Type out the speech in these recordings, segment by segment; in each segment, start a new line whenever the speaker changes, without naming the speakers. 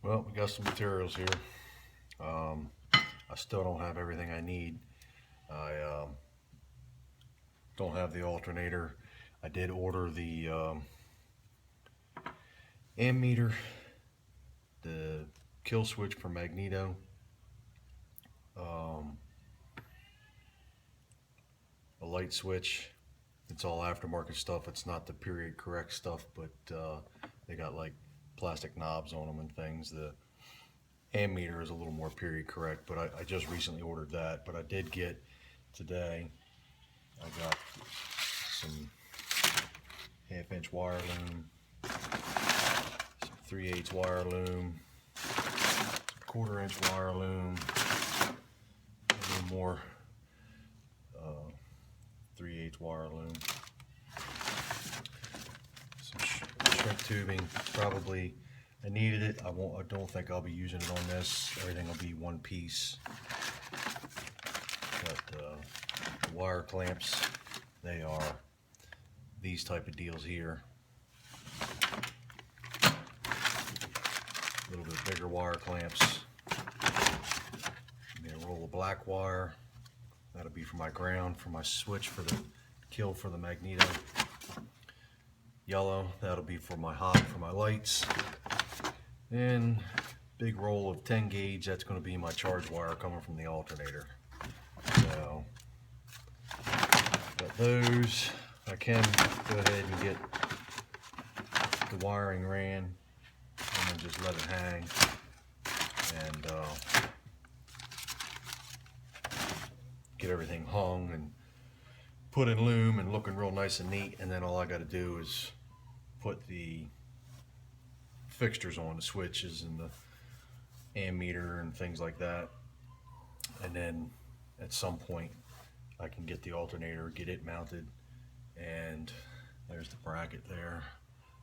Well, we got some materials here. I still don't have everything I need. I don't have the alternator. I did order the ammeter, the kill switch for magneto, a light switch. It's all aftermarket stuff. It's not the period correct stuff, but they got like plastic knobs on them and things. The ammeter is a little more period correct, but I just recently ordered that. But I did get today, I got some 1/2 inch wire loom, some 3/8 wire loom, some 1/4 inch wire loom, a little more 3/8 wire loom, some shrink tubing. Probably I needed it. I don't think I'll be using it on this. Everything will be one piece. But the wire clamps, they are these type of deals here. A little bit bigger wire clamps. And a roll of black wire. That'll be for my ground, for my switch, for the kill for the magneto. Yellow, that'll be for my hot, for my lights. And big roll of 10 gauge, that's going to be my charge wire coming from the alternator. So, got those. I can go ahead and get the wiring ran and then just let it hang. And get everything hung and put in loom and looking real nice and neat. And then all I got to do is put the fixtures on, the switches and the ammeter and things like that. And then at some point I can get the alternator, get it mounted, and there's the bracket there.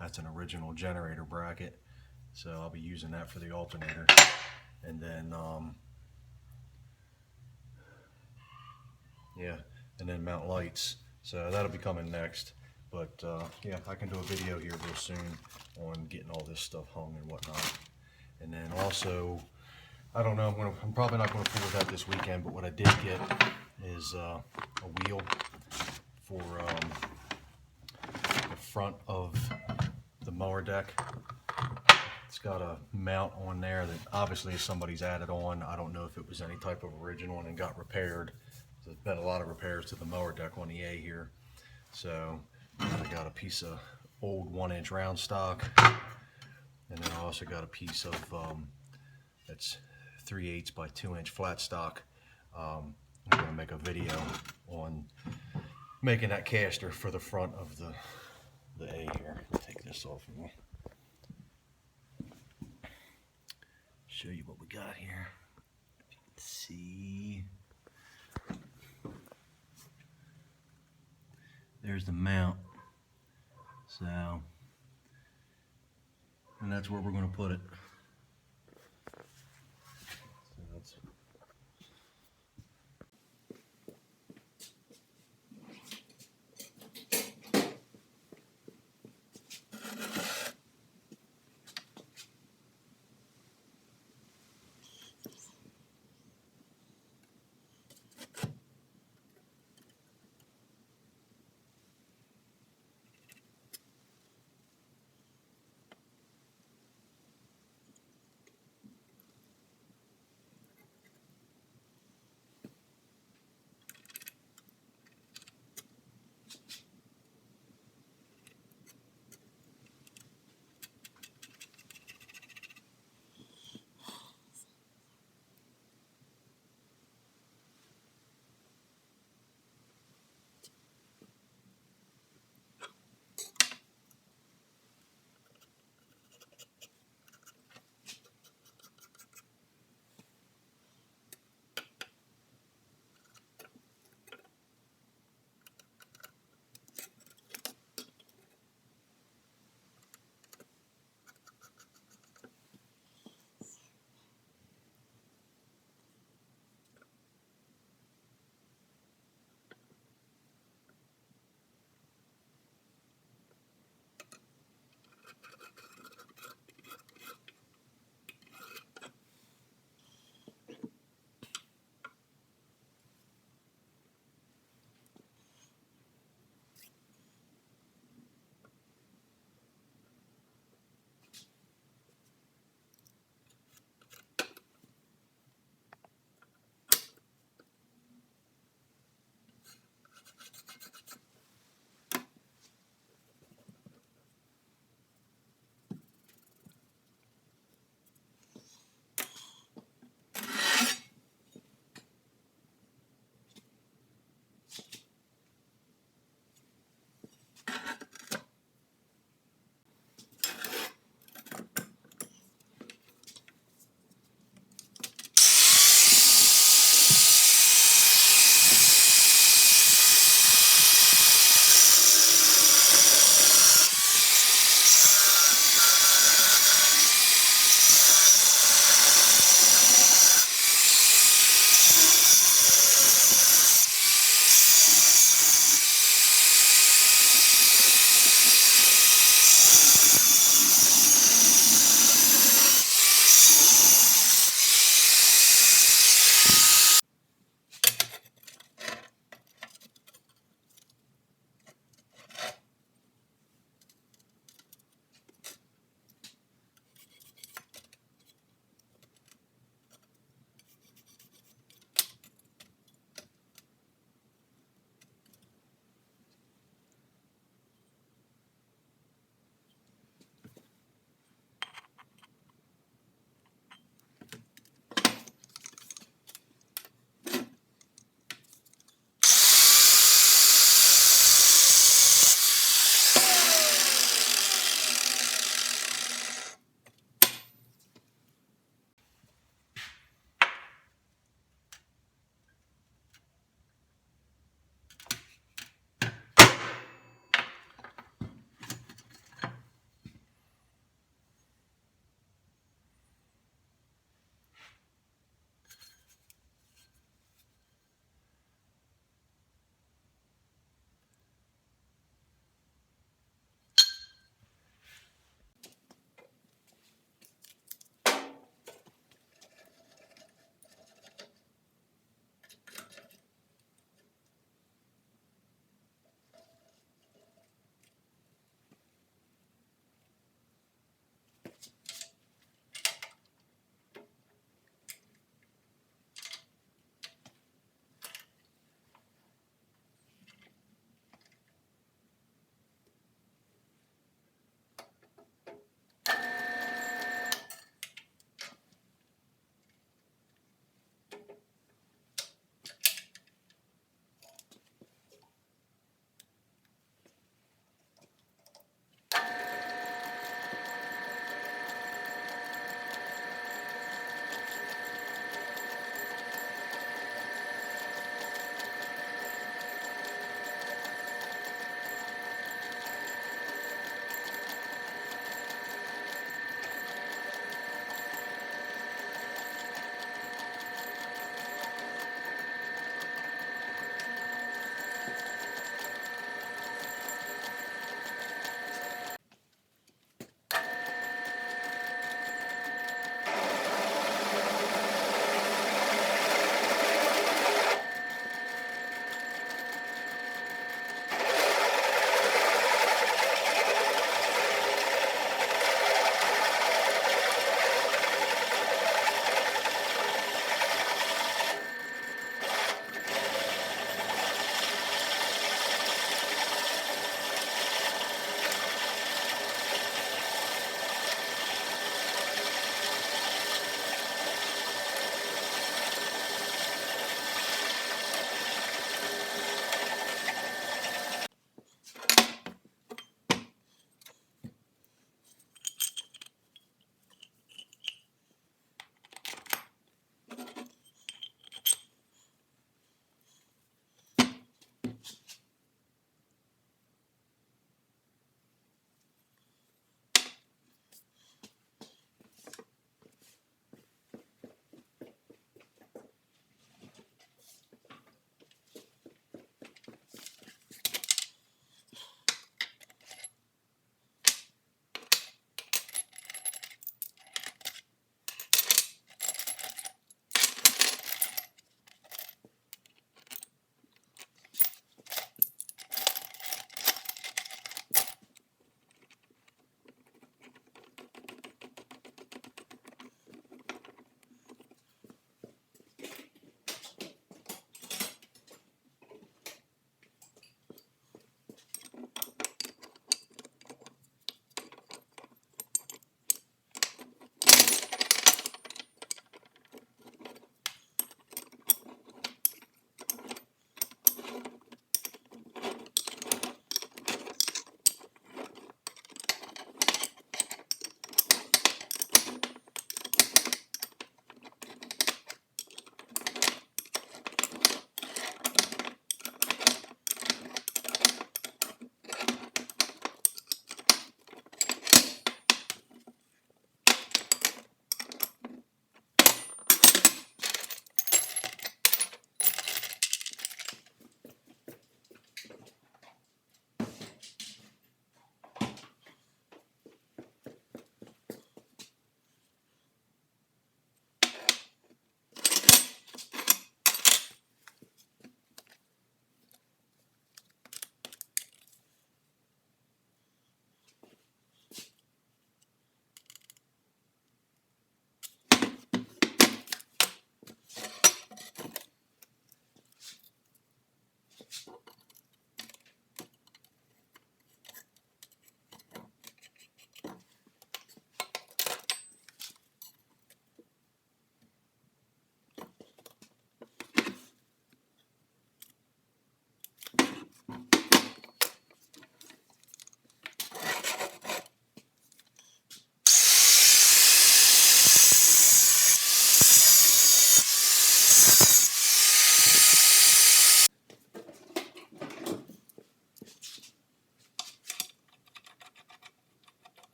That's an original generator bracket, so I'll be using that for the alternator. And then yeah, and then mount lights. So that'll be coming next. But yeah, I can do a video here real soon on getting all this stuff hung and whatnot. And then also, I don't know, I'm probably not going to pull that this weekend, but what I did get is a wheel for the front of the mower deck. It's got a mount on there that obviously somebody's added on. I don't know if it was any type of original and got repaired. There's been a lot of repairs to the mower deck on the A here. So I got a piece of old 1-inch round stock, and then I also got a piece of that's 3/8 by 2-inch flat stock. I'm going to make a video on making that caster for the front of the A here. I'll take this off and we'll show you what we got here. If you can see, there's the mount. So, and that's where we're going to put it. So that's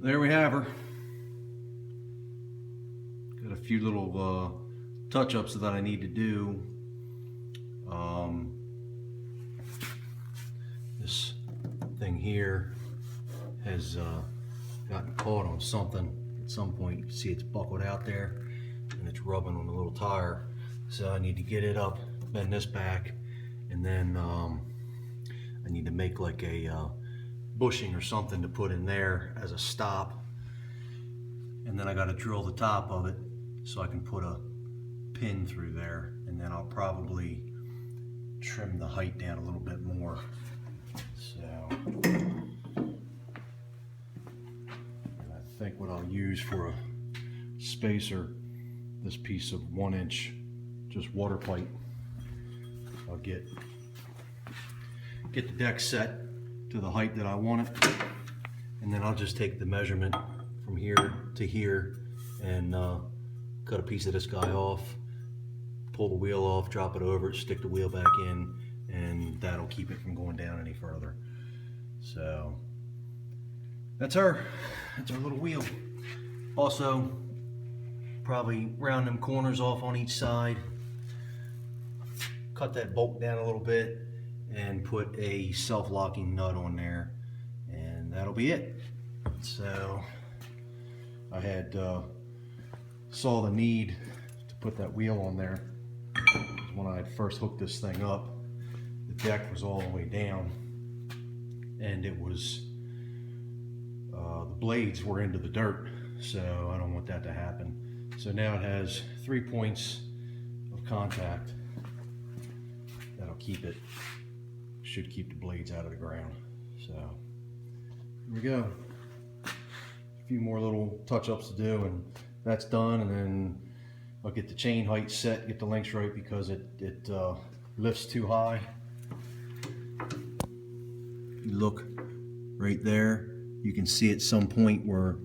There we have her. Got a few little touch-ups that I need to do. This thing here has gotten caught on something at some point. You can see it's buckled out there and it's rubbing on the little tire. So I need to get it up, bend this back, and then I need to make like a bushing or something to put in there as a stop, and then I got to drill the top of it so I can put a pin through there, and then I'll probably trim the height down a little bit more. So I think what I'll use for a spacer, this piece of 1-inch just water pipe. I'll get the deck set to the height that I want it, and then I'll just take the measurement from here to here and cut a piece of this guy off, pull the wheel off, drop it over it, stick the wheel back in, and that'll keep it from going down any further. So That's our little wheel. Also, probably round them corners off on each side, cut that bolt down a little bit, and put a self-locking nut on there, and that'll be it. So I had saw the need to put that wheel on there when I had first hooked this thing up. The deck was all the way down, and it was the blades were into the dirt, so I don't want that to happen. So now it has 3 points of contact that'll keep it, should keep the blades out of the ground. So here we go. A few more little touch-ups to do, and that's done, and then I'll get the chain height set, get the lengths right, because it lifts too high. You look right there, you can see at some point where,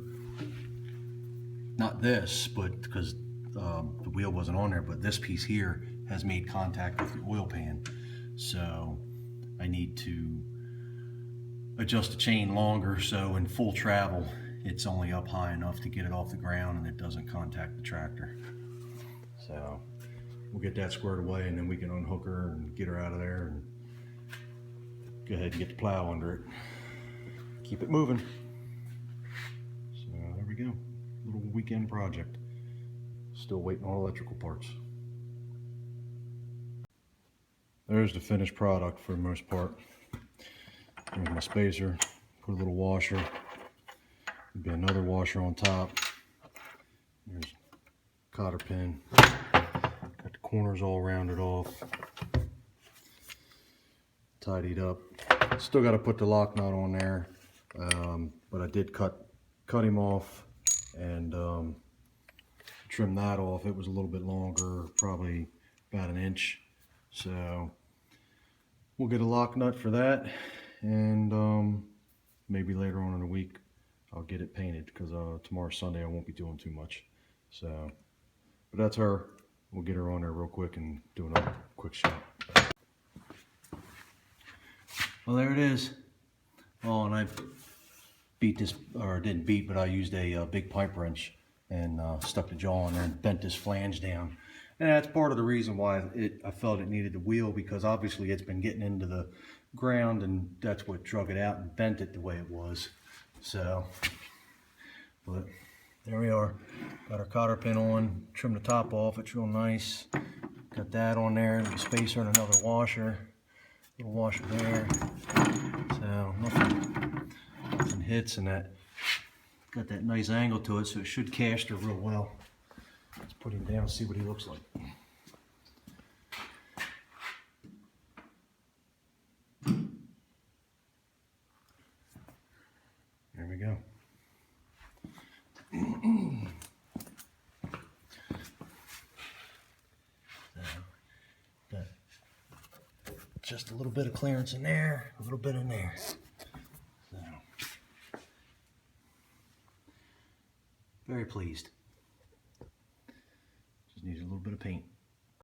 not this, but because the wheel wasn't on there, but this piece here has made contact with the oil pan. So I need to adjust the chain longer, so in full travel it's only up high enough to get it off the ground and it doesn't contact the tractor. So we'll get that squared away, and then we can unhook her and get her out of there and go ahead and get the plow under it. Keep it moving. So there we go. Little weekend project. Still waiting on electrical parts. There's the finished product for the most part. Here's my spacer. Put a little washer. Be another washer on top. There's cotter pin. Got the corners all rounded off. Tidied up. Still got to put the lock nut on there, but I did cut him off and trim that off. It was a little bit longer, probably about 1 inch. So we'll get a lock nut for that, and maybe later on in the week I'll get it painted, because tomorrow's Sunday, I won't be doing too much. So, but that's her. We'll get her on there real quick and do another quick shot. Well, there it is. Oh, and I beat this, or didn't beat, but I used a big pipe wrench and stuck the jaw in there and bent this flange down. And that's part of the reason why I felt it needed the wheel, because obviously it's been getting into the ground, and that's what drug it out and bent it the way it was. So, but there we are. Got our cotter pin on, trim the top off, it's real nice. Got that on there, the spacer and another washer. Little washer there. So nothing hits, and that got that nice angle to it, so it should cast her real well. Let's put him down and see what he looks like. There we go. So, got just a little bit of clearance in there, a little bit in there. So, very pleased.